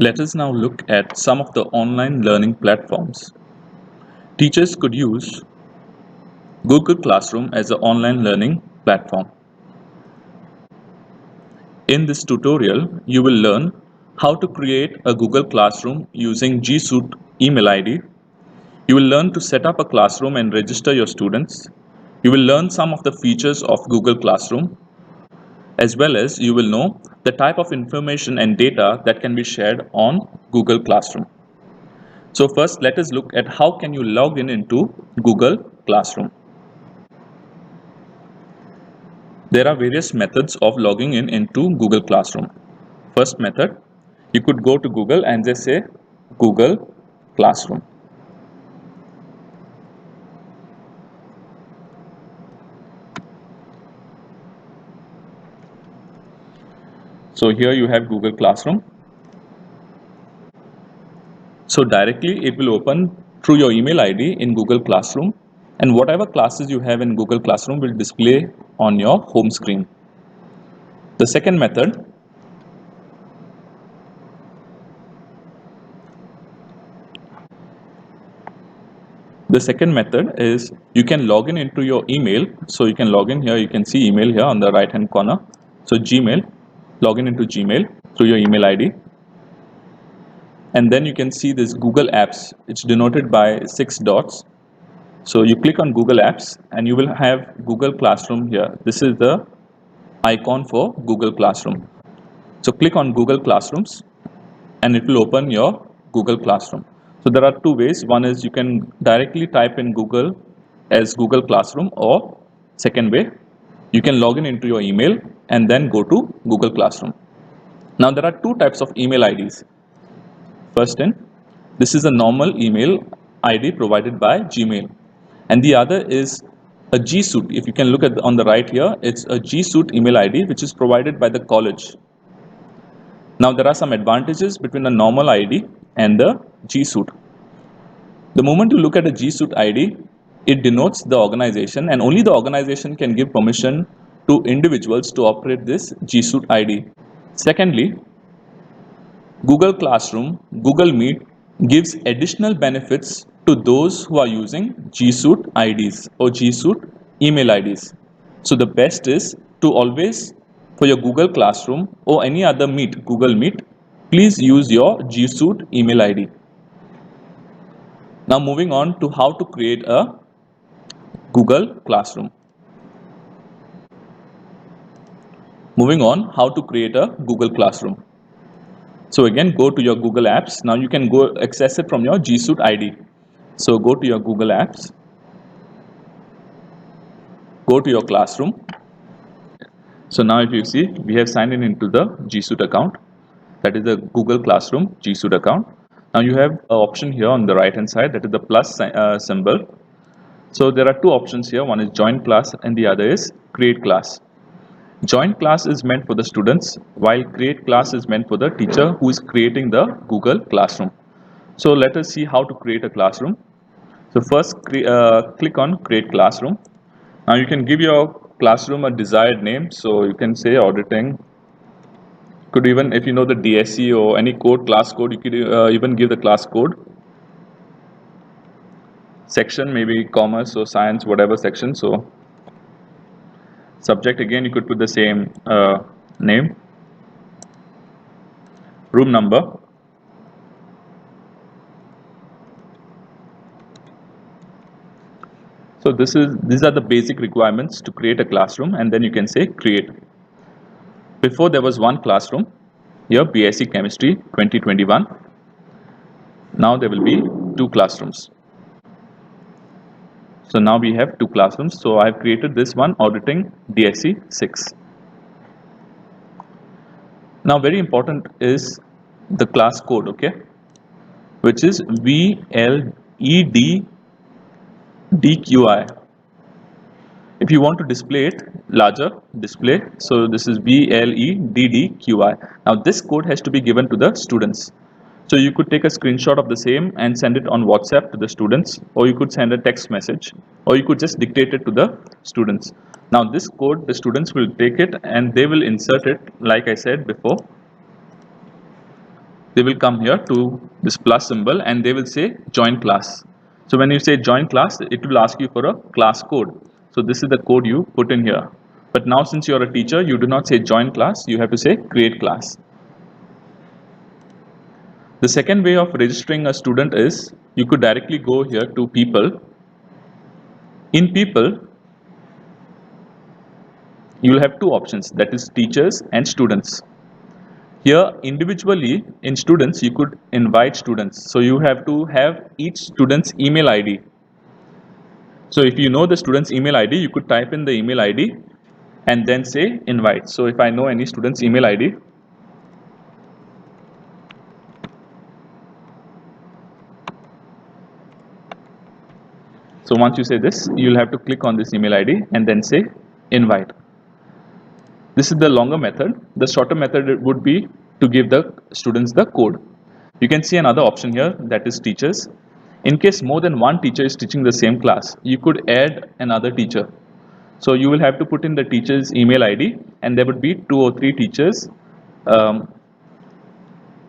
Let us now look at some of the online learning platforms. Teachers could use Google Classroom as an online learning platform. In this tutorial, you will learn how to create a Google Classroom using G Suite email ID. You will learn to set up a classroom and register your students. You will learn some of the features of Google Classroom, as well as you will know the type of information and data that can be shared on Google Classroom. So first, let us look at how can you log in into Google Classroom. There are various methods of logging in into Google Classroom. First method, you could go to Google and just say Google Classroom. So here you have Google Classroom. So directly it will open through your email ID in Google Classroom, and whatever classes you have in Google Classroom will display on your home screen. The second method, is you can log in into your email. So you can log in here, you can see email here on the right hand corner. So Gmail, log in into Gmail through your email ID. And then you can see this Google Apps. It's denoted by 6 dots. So you click on Google Apps and you will have Google Classroom here. This is the icon for Google Classroom. So click on Google Classrooms and it will open your Google Classroom. So there are two ways. One is you can directly type in Google as Google Classroom, or second way, you can log in into your email and then go to Google Classroom. Now there are two types of email IDs. First in, this is a normal email ID provided by Gmail, and the other is a G Suite. If you can look at on the right here, it's a G Suite email ID which is provided by the college. Now there are some advantages between a normal ID and the G Suite. The moment you look at a G Suite ID, it denotes the organization, and only the organization can give permission to individuals to operate this G Suite ID. Secondly, Google Classroom, Google Meet gives additional benefits to those who are using G Suite IDs or G Suite email IDs. So the best is to always, for your Google Classroom or any other Meet, Google Meet, please use your G Suite email ID. Now moving on to how to create a Google Classroom. Moving on, how to create a Google Classroom. So again, go to your Google Apps. Now you can go access it from your G Suite ID. So go to your Google Apps, go to your Classroom. So now if you see, we have signed in into the G Suite account. That is the Google Classroom G Suite account. Now you have an option here on the right hand side, that is the plus symbol. So there are two options here. One is join class and the other is create class. Join class is meant for the students, while create class is meant for the teacher who is creating the Google Classroom. So let us see how to create a classroom. So first click on create classroom. Now you can give your classroom a desired name. So you can say auditing. Could even, if you know the DSE or any code, class code, you could even give the class code. Section, maybe commerce or science, whatever section. So subject, again you could put the same name. Room number. So these are the basic requirements to create a classroom, and then you can say create. Before there was one classroom, here BSc Chemistry 2021. Now there will be two classrooms. So now we have two classrooms. So I have created this one, auditing DSE 6. Now very important is the class code, okay, which is VLEDDQI. If you want to display it larger, display. So this is VLEDDQI. Now this code has to be given to the students. So you could take a screenshot of the same and send it on WhatsApp to the students, or you could send a text message, or you could just dictate it to the students. Now this code, the students will take it and they will insert it, like I said before. they will come here to this plus symbol and they will say join class. So when you say join class, it will ask you for a class code. So this is the code you put in here. But now since you are a teacher, you do not say join class, you have to say create class. The second way of registering a student is you could directly go here to people. In people, you will have two options, that is teachers and students. Here individually in students, you could invite students. So you have to have each student's email ID. So if you know the student's email ID, you could type in the email ID and then say invite. So if I know any student's email ID, so once you say this, you'll have to click on this email ID and then say invite. This is the longer method. The shorter method would be to give the students the code. You can see another option here, that is teachers. In case more than one teacher is teaching the same class, you could add another teacher. So you will have to put in the teacher's email ID and there would be 2 or 3 teachers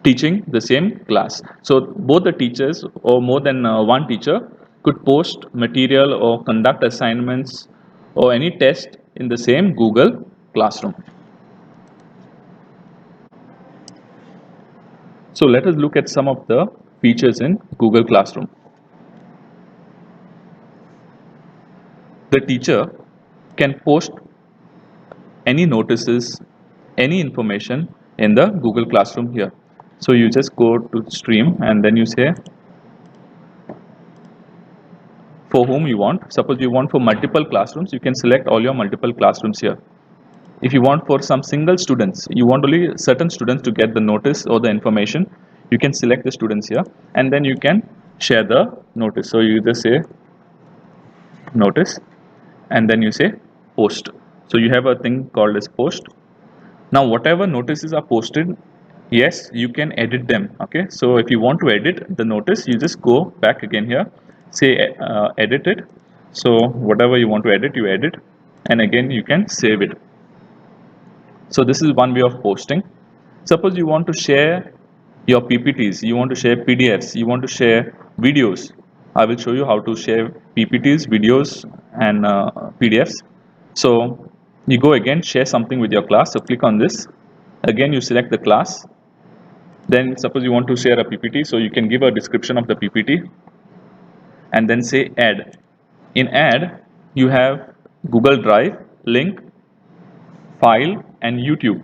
teaching the same class. So both the teachers or more than one teacher could post material or conduct assignments or any test in the same Google Classroom. So let us look at some of the features in Google Classroom. The teacher can post any notices, any information in the Google Classroom here. So you just go to stream and then you say for whom you want. Suppose you want for multiple classrooms, you can select all your multiple classrooms here. If you want for some single students, you want only certain students to get the notice or the information, you can select the students here and then you can share the notice. So you just say notice and then you say post. So you have a thing called as post. Now whatever notices are posted, yes, you can edit them. Okay, so if you want to edit the notice, you just go back again here, say edit it. So whatever you want to edit, you edit and again you can save it. So this is one way of posting. Suppose you want to share your PPTs, you want to share PDFs, you want to share videos. I will show you how to share PPTs, videos and PDFs. So you go again, share something with your class. So click on this. Again, you select the class. Then suppose you want to share a PPT. So you can give a description of the PPT and then say add. In add, you have Google Drive, link, file and YouTube.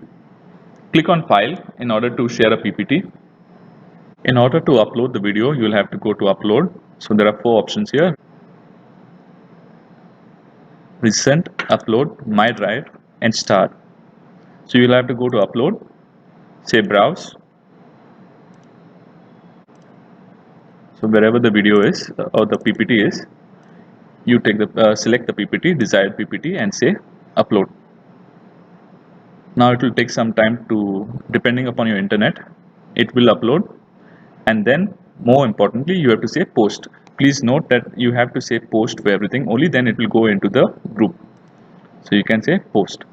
Click on file in order to share a PPT. In order to upload the video, you will have to go to upload. So there are 4 options here. Recent, upload, my drive and start. So you will have to go to upload, say browse. So wherever the video is or the PPT is, you take the select the PPT, desired PPT and say upload. Now it will take some time to, depending upon your internet, it will upload. And then more importantly, you have to say post. Please note that you have to say post for everything, only then it will go into the group. So you can say post.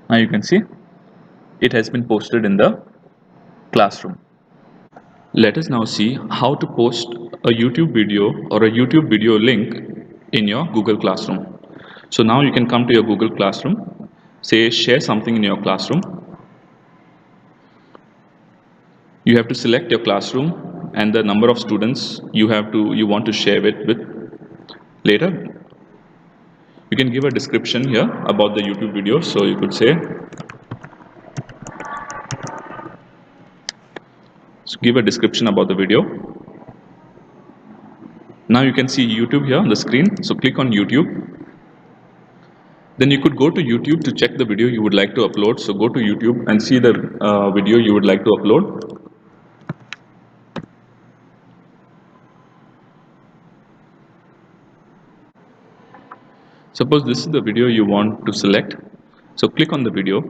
Now you can see it has been posted in the classroom. Let us now see how to post a YouTube video or a YouTube video link in your Google Classroom. So now you can come to your Google Classroom, say share something in your classroom. You have to select your classroom and the number of students you want to share it with. Later, you can give a description here about the YouTube video. So you could say, give a description about the video. Now you can see YouTube here on the screen. So click on YouTube. Then you could go to YouTube to check the video you would like to upload. So go to YouTube and see the video you would like to upload. Suppose this is the video you want to select. So click on the video.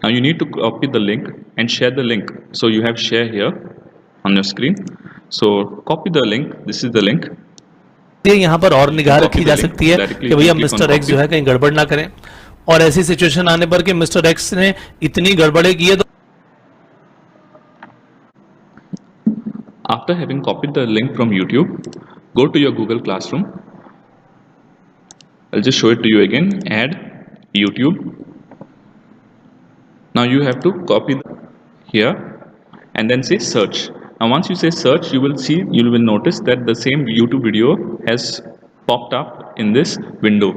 Now you need to copy the link and share the link. So you have share here on your screen. So copy the link. This is the link. यहाँ पर और निगाह रखी जा सकती है directly कि you भैया can click on mister x copy. जो है कहीं गड़बड़ ना करें, और ऐसी सिचुएशन आने पर कि मिस्टर एक्स ने इतनी गड़बड़े की है तो After having copied the link from YouTube, go to your Google Classroom. I'll just show it to you again. Add YouTube. Now you have to copy here and then say search. Now once you say search, you will notice that the same YouTube video has popped up in this window.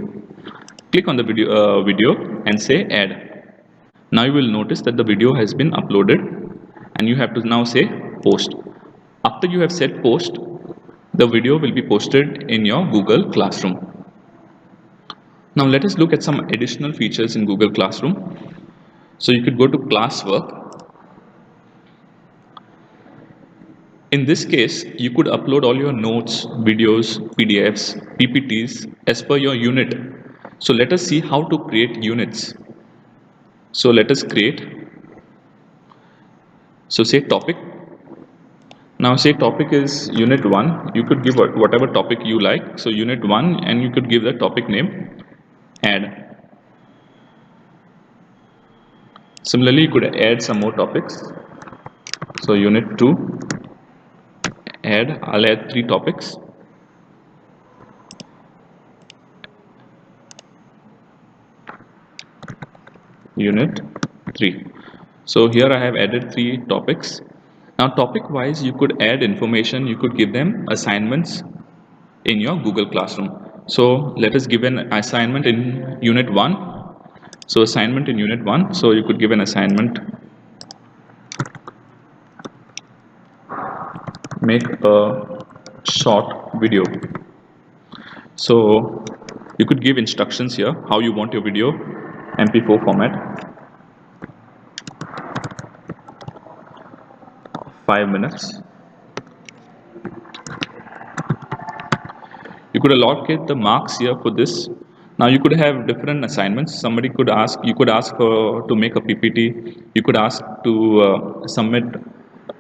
Click on the video and say add. Now you will notice that the video has been uploaded and you have to now say post. After you have said post, the video will be posted in your Google Classroom. Now let us look at some additional features in Google Classroom. So you could go to classwork. In this case, you could upload all your notes, videos, PDFs, PPTs as per your unit. So let us see how to create units. So let us create. So say topic. Now say topic is unit 1. You could give whatever topic you like. So unit 1, and you could give the topic name. Add. Similarly, you could add some more topics. So unit 2, add. I'll add 3 topics. Unit 3. So here I have added 3 topics. Now topic wise, you could add information, you could give them assignments in your Google Classroom. So let us give an assignment in unit 1. So assignment in unit 1, so you could give an assignment, make a short video. So you could give instructions here, how you want your video, MP4 format, 5 minutes. You could allocate the marks here for this. Now you could have different assignments. Somebody could ask, you could ask to make a PPT, you could ask to submit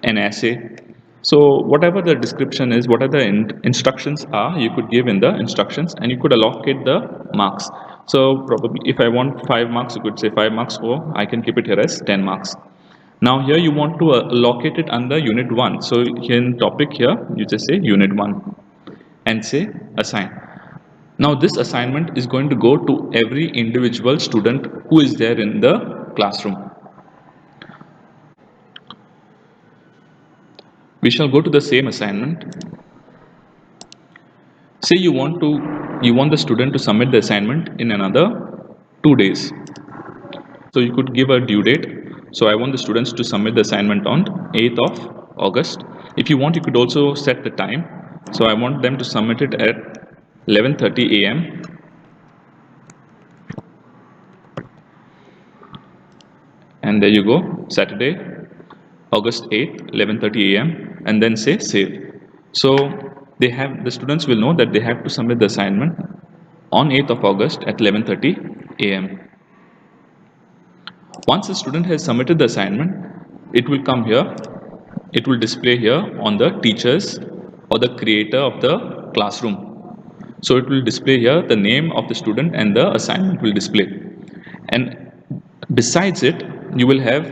an essay. So whatever the description is, whatever the instructions are, you could give in the instructions and you could allocate the marks. So probably if I want 5 marks, you could say 5 marks, or I can keep it here as 10 marks. Now here you want to allocate it under unit 1. So here in topic here, you just say unit 1 and say assign. Now this assignment is going to go to every individual student who is there in the classroom. We shall go to the same assignment. Say you want the student to submit the assignment in another 2 days. So you could give a due date. So I want the students to submit the assignment on 8th of August. If you want, you could also set the time. So I want them to submit it at 11:30 a.m. And there you go, Saturday, August 8th, 11:30 a.m. and then say save. So the students will know that they have to submit the assignment on 8th of August at 11:30 a.m. Once the student has submitted the assignment, it will come here. It will display here on the teachers or the creator of the classroom. So it will display here the name of the student and the assignment will display. And besides it, you will have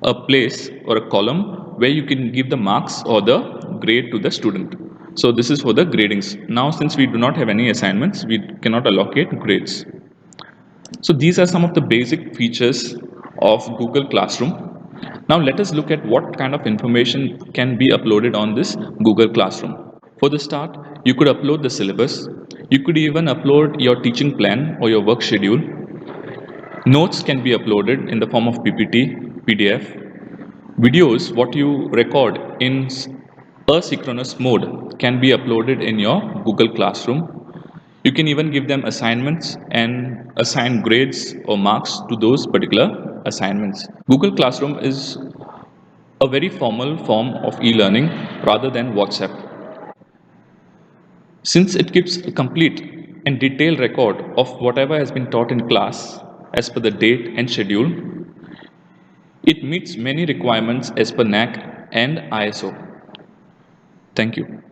a place or a column where you can give the marks or the grade to the student. So this is for the gradings. Now since we do not have any assignments, we cannot allocate grades. So these are some of the basic features of Google Classroom. Now let us look at what kind of information can be uploaded on this Google Classroom. For the start, you could upload the syllabus. You could even upload your teaching plan or your work schedule. Notes can be uploaded in the form of PPT, PDF. Videos, what you record in asynchronous mode, can be uploaded in your Google Classroom. You can even give them assignments and assign grades or marks to those particular assignments. Google Classroom is a very formal form of e-learning rather than WhatsApp. Since it keeps a complete and detailed record of whatever has been taught in class as per the date and schedule, it meets many requirements as per NAAC and ISO. Thank you.